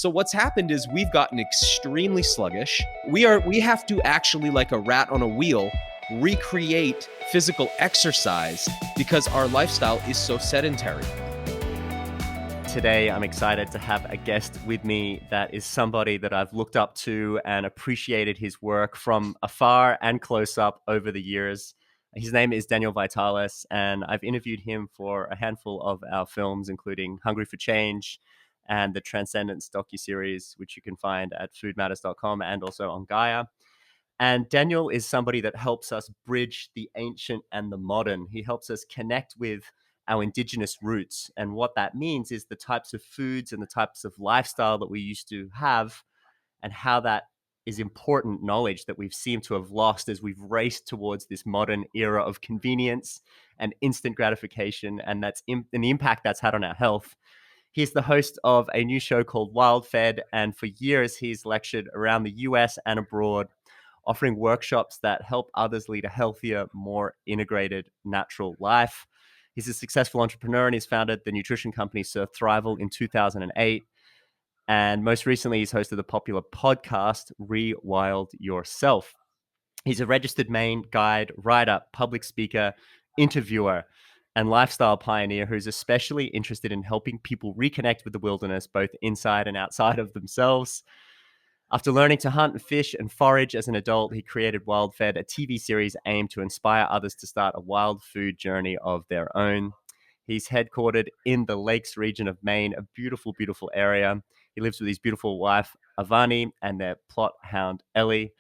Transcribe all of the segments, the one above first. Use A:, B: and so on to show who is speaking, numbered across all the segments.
A: So what's happened is we've gotten extremely sluggish. We have to actually, like a rat on a wheel, recreate physical exercise because our lifestyle is so sedentary.
B: Today, I'm excited to have a guest with me that is somebody that I've looked up to and appreciated his work from afar and close up over the years. His name is Daniel Vitalis, and I've interviewed him for a handful of our films, including Hungry for Change and the Transcendence docuseries, which you can find at foodmatters.com and also on Gaia. And Daniel is somebody that helps us bridge the ancient and the modern. He helps us connect with our indigenous roots. And what that means is the types of foods and the types of lifestyle that we used to have, and how that is important knowledge that we've seemed to have lost as we've raced towards this modern era of convenience and instant gratification, and and the impact that's had on our health. He's the host of a new show called WildFed, and for years he's lectured around the US and abroad, offering workshops that help others lead a healthier, more integrated, natural life. He's a successful entrepreneur, and he's founded the nutrition company Sir Thrival in 2008. And most recently, he's hosted the popular podcast, Rewild Yourself. He's a registered Maine guide, writer, public speaker, interviewer, and lifestyle pioneer who's especially interested in helping people reconnect with the wilderness, both inside and outside of themselves. After learning to hunt and fish and forage as an adult, he created WildFed, a TV series aimed to inspire others to start a wild food journey of their own. He's headquartered in the Lakes region of Maine, a beautiful, beautiful area. He lives with his beautiful wife, Avani, and their plot hound, Ellie.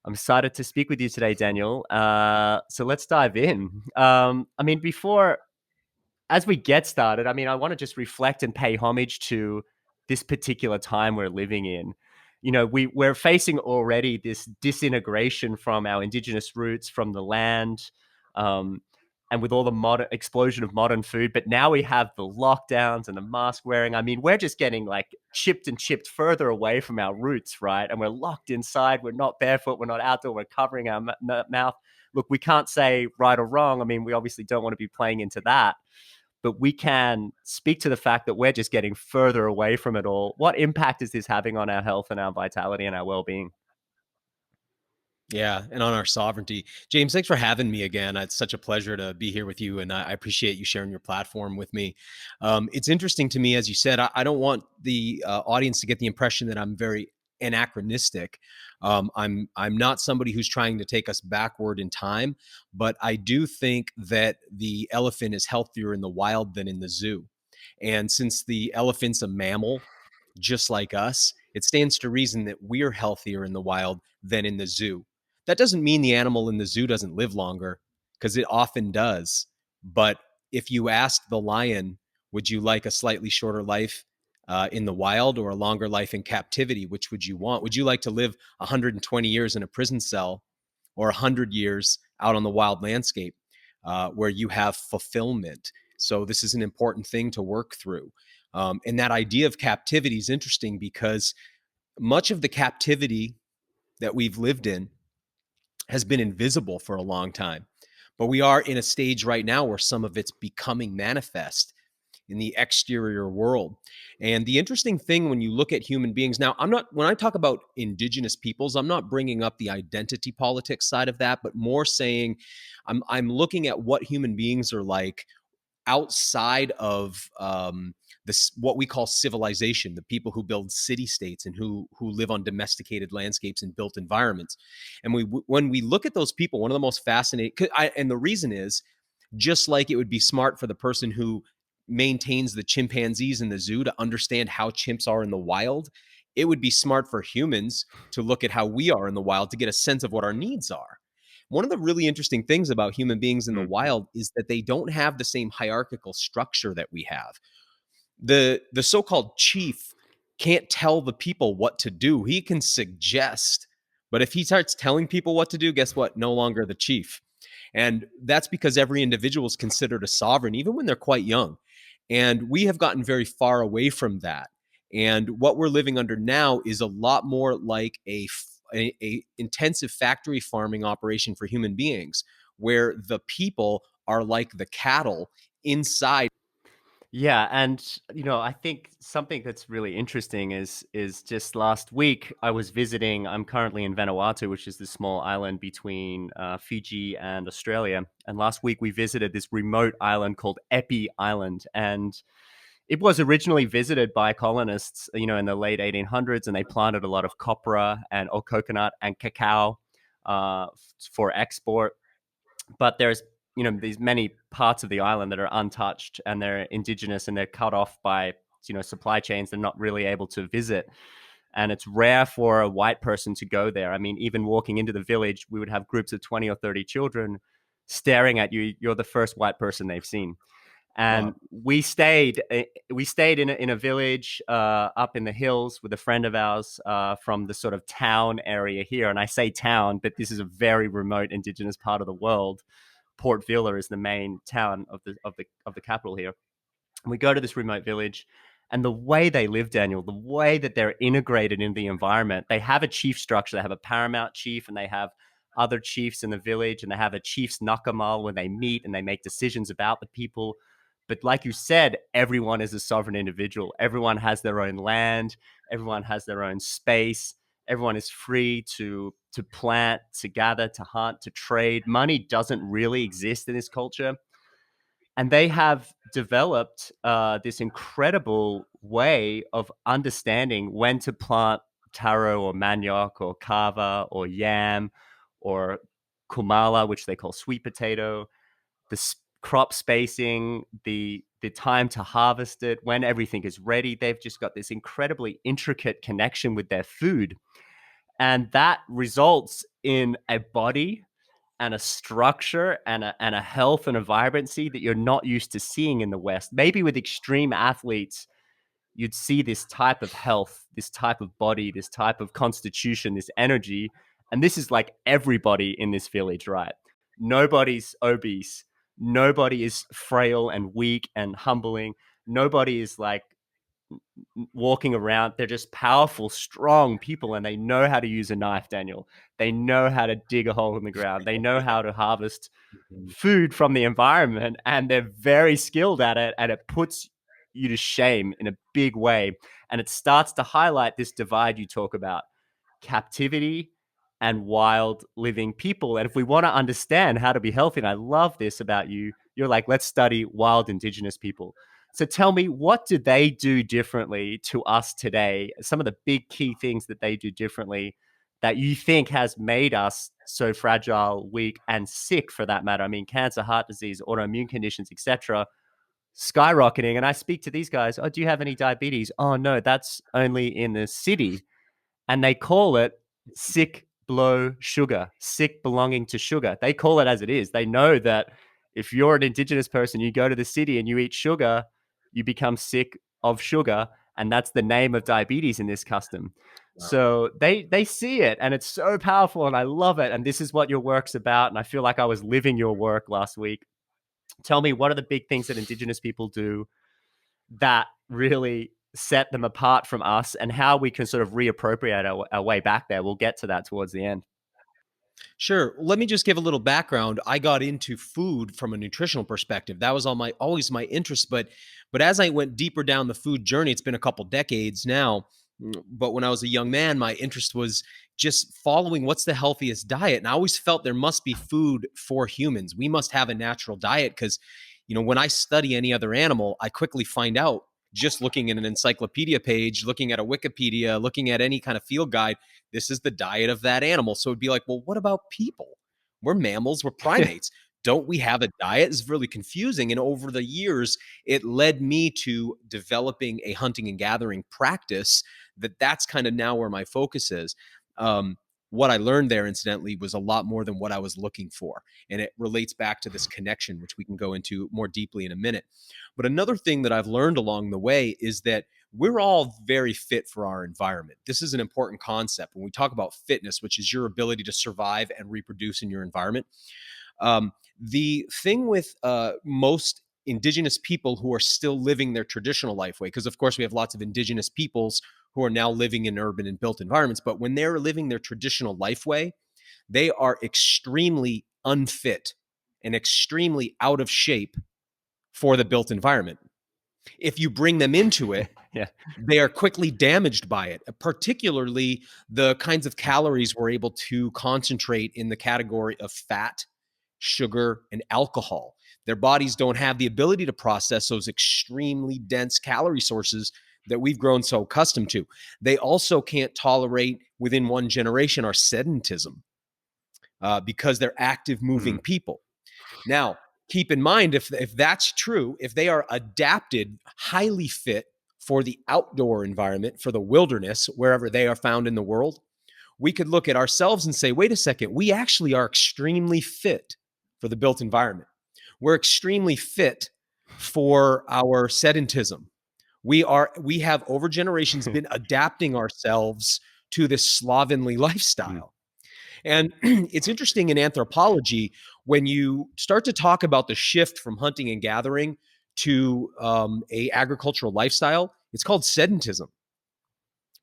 B: I'm excited to speak with you today, Daniel. So let's dive in. As we get started, I want to just reflect and pay homage to this particular time we're living in. You know, we're facing already this disintegration from our indigenous roots, from the land, and with all the modern explosion of modern food. But now we have the lockdowns and the mask wearing. I mean, we're just getting like chipped further away from our roots, right? And we're locked inside. We're not barefoot. We're not outdoor. We're covering our mouth. Look, we can't say right or wrong. I mean, we obviously don't want to be playing into that, but we can speak to the fact that we're just getting further away from it all. What impact is this having on our health and our vitality and our well-being?
A: Yeah, and on our sovereignty. James, thanks for having me again. It's such a pleasure to be here with you, and I appreciate you sharing your platform with me. It's interesting to me, as you said, I don't want the audience to get the impression that I'm very anachronistic. I'm not somebody who's trying to take us backward in time, but I do think that the elephant is healthier in the wild than in the zoo. And since the elephant's a mammal, just like us, it stands to reason that we're healthier in the wild than in the zoo. That doesn't mean the animal in the zoo doesn't live longer, because it often does. But if you asked the lion, would you like a slightly shorter life in the wild or a longer life in captivity? Which would you want? Would you like to live 120 years in a prison cell or 100 years out on the wild landscape where you have fulfillment? So this is an important thing to work through. And that idea of captivity is interesting because much of the captivity that we've lived in has been invisible for a long time. But we are in a stage right now where some of it's becoming manifest in the exterior world. And the interesting thing when you look at human beings now, when I talk about indigenous peoples, I'm not bringing up the identity politics side of that, but more saying I'm looking at what human beings are like outside of this, what we call civilization, the people who build city states and who live on domesticated landscapes and built environments. And when we look at those people, one of the most fascinating, and the reason is, just like it would be smart for the person who maintains the chimpanzees in the zoo to understand how chimps are in the wild, it would be smart for humans to look at how we are in the wild to get a sense of what our needs are. One of the really interesting things about human beings in the wild is that they don't have the same hierarchical structure that we have. The so-called chief can't tell the people what to do. He can suggest, but if he starts telling people what to do, guess what? No longer the chief. And that's because every individual is considered a sovereign, even when they're quite young. And we have gotten very far away from that. And what we're living under now is a lot more like a intensive factory farming operation for human beings, where the people are like the cattle inside.
B: Yeah, and I think something that's really interesting is just last week I was visiting. I'm currently in Vanuatu, which is this small island between Fiji and Australia. And last week we visited this remote island called Epi Island, and it was originally visited by colonists, in the late 1800s, and they planted a lot of copra and or coconut and cacao for export. But there's these many parts of the island that are untouched and they're indigenous and they're cut off by supply chains. They're not really able to visit, and it's rare for a white person to go there. I mean, even walking into the village, we would have groups of 20 or 30 children staring at you. You're the first white person they've seen. And
A: Wow.
B: we stayed in a village up in the hills with a friend of ours from the sort of town area here. And I say town, but this is a very remote indigenous part of the world. Port Vila is the main town of the capital here. And we go to this remote village, and the way they live, Daniel, the way that they're integrated in the environment, they have a chief structure. They have a paramount chief, and they have other chiefs in the village, and they have a chief's nakamal when they meet and they make decisions about the people. But like you said, everyone is a sovereign individual. Everyone has their own land. Everyone has their own space. Everyone is free to plant, to gather, to hunt, to trade. Money doesn't really exist in this culture, and they have developed this incredible way of understanding when to plant taro or manioc or kava or yam or kumala, which they call sweet potato, crop spacing, the time to harvest it, when everything is ready. They've just got this incredibly intricate connection with their food, and that results in a body and a structure and a health and a vibrancy that you're not used to seeing in the West. Maybe with extreme athletes, you'd see this type of health, this type of body, this type of constitution, this energy. And this is like everybody in this village, right? Nobody's obese. Nobody is frail and weak and humbling. Nobody is like walking around. They're just powerful, strong people, and they know how to use a knife, Daniel. They know how to dig a hole in the ground. They know how to harvest
A: Mhm.
B: food from the environment, and they're very skilled at it, and it puts you to shame in a big way. And it starts to highlight this divide you talk about: captivity and wild living people. And if we want to understand how to be healthy, and I love this about you, you're like, let's study wild indigenous people. So tell me, what do they do differently to us today? Some of the big key things that they do differently that you think has made us so fragile, weak, and sick, for that matter. I mean, cancer, heart disease, autoimmune conditions, etc., skyrocketing. And I speak to these guys, oh, do you have any diabetes? Oh, no, that's only in the city. And they call it sick blow sugar, sick belonging to sugar. They call it as it is. They know that if you're an indigenous person, you go to the city and you eat sugar, you become sick of sugar. And that's the name of diabetes in this custom.
A: Wow.
B: So they see it, and it's so powerful, and I love it. And this is what your work's about. And I feel like I was living your work last week. Tell me, what are the big things that indigenous people do that really set them apart from us, and how we can sort of reappropriate our way back there? We'll get to that towards the end.
A: Sure. Let me just give a little background. I got into food from a nutritional perspective. That was all my always my interest, but as I went deeper down the food journey, it's been a couple decades now. But when I was a young man, my interest was just following what's the healthiest diet. And I always felt there must be food for humans. We must have a natural diet because, when I study any other animal, I quickly find out just looking at an encyclopedia page, looking at a Wikipedia, looking at any kind of field guide, this is the diet of that animal. So it'd be like, well, what about people? We're mammals, we're primates. Don't we have a diet? It's really confusing. And over the years, it led me to developing a hunting and gathering practice that's kind of now where my focus is. What I learned there, incidentally, was a lot more than what I was looking for. And it relates back to this connection, which we can go into more deeply in a minute. But another thing that I've learned along the way is that we're all very fit for our environment. This is an important concept when we talk about fitness, which is your ability to survive and reproduce in your environment. The thing with most indigenous people who are still living their traditional life way, because of course we have lots of indigenous peoples who are now living in urban and built environments, but when they're living their traditional life way, they are extremely unfit and extremely out of shape for the built environment. If you bring them into it,
B: Yeah.
A: they are quickly damaged by it, particularly the kinds of calories we're able to concentrate in the category of fat, sugar, and alcohol. Their bodies don't have the ability to process those extremely dense calorie sources that we've grown so accustomed to. They also can't tolerate, within one generation, our sedentism because they're active, moving
B: Mm.
A: people. Now, keep in mind, if that's true, if they are adapted, highly fit for the outdoor environment, for the wilderness, wherever they are found in the world, we could look at ourselves and say, wait a second, we actually are extremely fit for the built environment. We're extremely fit for our sedentism. We have over generations been adapting ourselves to this slovenly
B: Mm.
A: lifestyle. And it's interesting in anthropology when you start to talk about the shift from hunting and gathering to a agricultural lifestyle. It's called sedentism.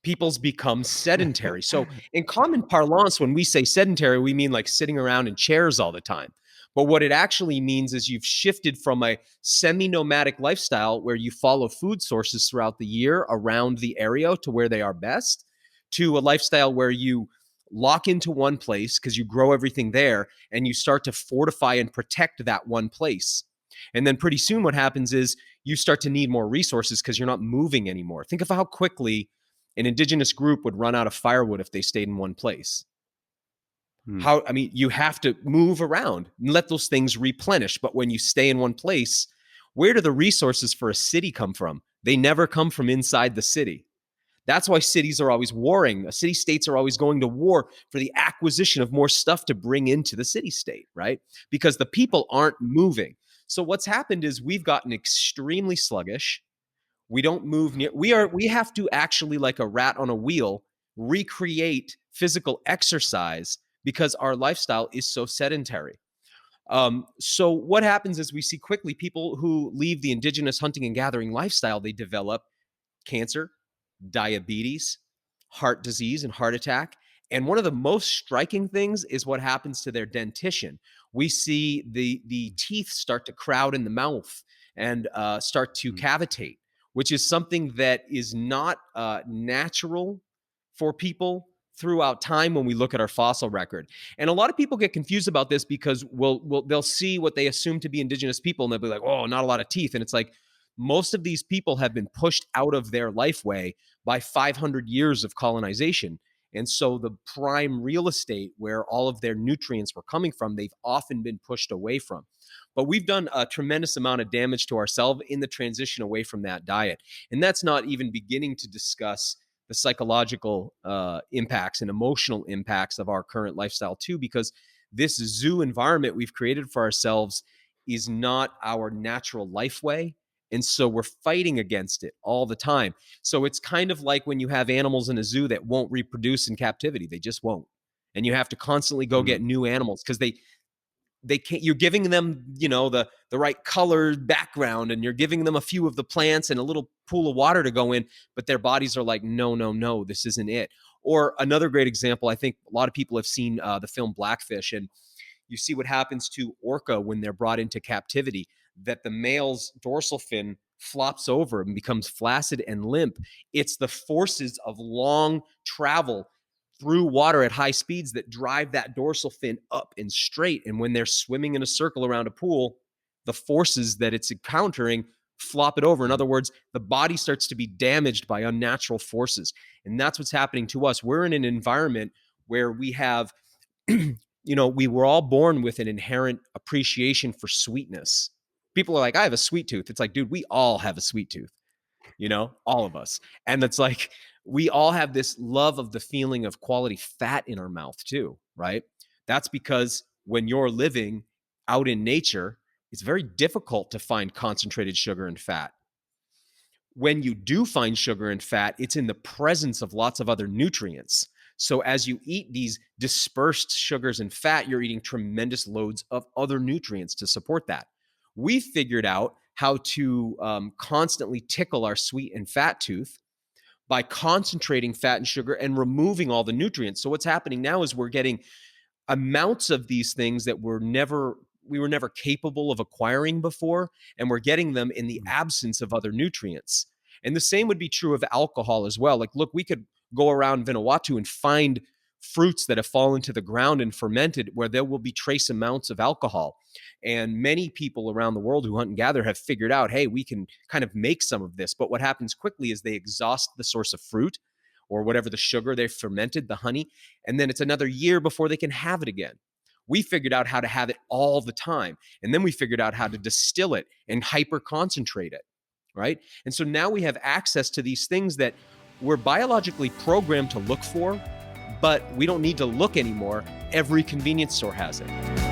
A: People's become sedentary. So, in common parlance, when we say sedentary, we mean like sitting around in chairs all the time. But what it actually means is you've shifted from a semi nomadic lifestyle where you follow food sources throughout the year around the area to where they are best to a lifestyle where you lock into one place because you grow everything there and you start to fortify and protect that one place. And then pretty soon, what happens is you start to need more resources because you're not moving anymore. Think of how quickly an indigenous group would run out of firewood if they stayed in one place.
B: Mm.
A: How, I mean, you have to move around and let those things replenish. But when you stay in one place, where do the resources for a city come from? They never come from inside the city. That's why cities are always warring. City states are always going to war for the acquisition of more stuff to bring into the city state, right? Because the people aren't moving. So what's happened is we've gotten extremely sluggish. We don't move near. We have to actually, like a rat on a wheel, recreate physical exercise because our lifestyle is so sedentary. So what happens is we see quickly people who leave the indigenous hunting and gathering lifestyle, they develop cancer, diabetes, heart disease, and heart attack. And one of the most striking things is what happens to their dentition. We see the teeth start to crowd in the mouth and start to
B: Mm.
A: cavitate, which is something that is not natural for people throughout time when we look at our fossil record. And a lot of people get confused about this because they'll see what they assume to be indigenous people and they'll be like, oh, not a lot of teeth. And it's like most of these people have been pushed out of their life way by 500 years of colonization. And so the prime real estate where all of their nutrients were coming from, they've often been pushed away from. But we've done a tremendous amount of damage to ourselves in the transition away from that diet. And that's not even beginning to discuss the psychological impacts and emotional impacts of our current lifestyle too, because this zoo environment we've created for ourselves is not our natural life way. And so we're fighting against it all the time. So it's kind of like when you have animals in a zoo that won't reproduce in captivity, they just won't. And you have to constantly go get
B: Mm.
A: new animals because they can't, you're giving them, the right color background and you're giving them a few of the plants and a little pool of water to go in, but their bodies are like, no, no, no, this isn't it. Or another great example, I think a lot of people have seen the film Blackfish, and you see what happens to orca when they're brought into captivity, that the male's dorsal fin flops over and becomes flaccid and limp. It's the forces of long travel through water at high speeds that drive that dorsal fin up and straight. And when they're swimming in a circle around a pool, the forces that it's encountering flop it over. In other words, the body starts to be damaged by unnatural forces. And that's what's happening to us. We're in an environment where we have, we were all born with an inherent appreciation for sweetness. People are like, I have a sweet tooth. It's like, dude, we all have a sweet tooth, all of us. And it's like, we all have this love of the feeling of quality fat in our mouth too, right? That's because when you're living out in nature, it's very difficult to find concentrated sugar and fat. When you do find sugar and fat, it's in the presence of lots of other nutrients. So as you eat these dispersed sugars and fat, you're eating tremendous loads of other nutrients to support that. We figured out how to constantly tickle our sweet and fat tooth by concentrating fat and sugar and removing all the nutrients. So what's happening now is we're getting amounts of these things that were never we were never capable of acquiring before, and we're getting them in the
B: Mm.
A: absence of other nutrients. And the same would be true of alcohol as well. Like, look, we could go around Vanuatu and find fruits that have fallen to the ground and fermented where there will be trace amounts of alcohol. And many people around the world who hunt and gather have figured out, hey, we can kind of make some of this. But what happens quickly is they exhaust the source of fruit or whatever the sugar they've fermented, the honey, and then it's another year before they can have it again. We figured out how to have it all the time. And then we figured out how to distill it and hyper concentrate it, right? And so now we have access to these things that we're biologically programmed to look for, but we don't need to look anymore. Every convenience store has it.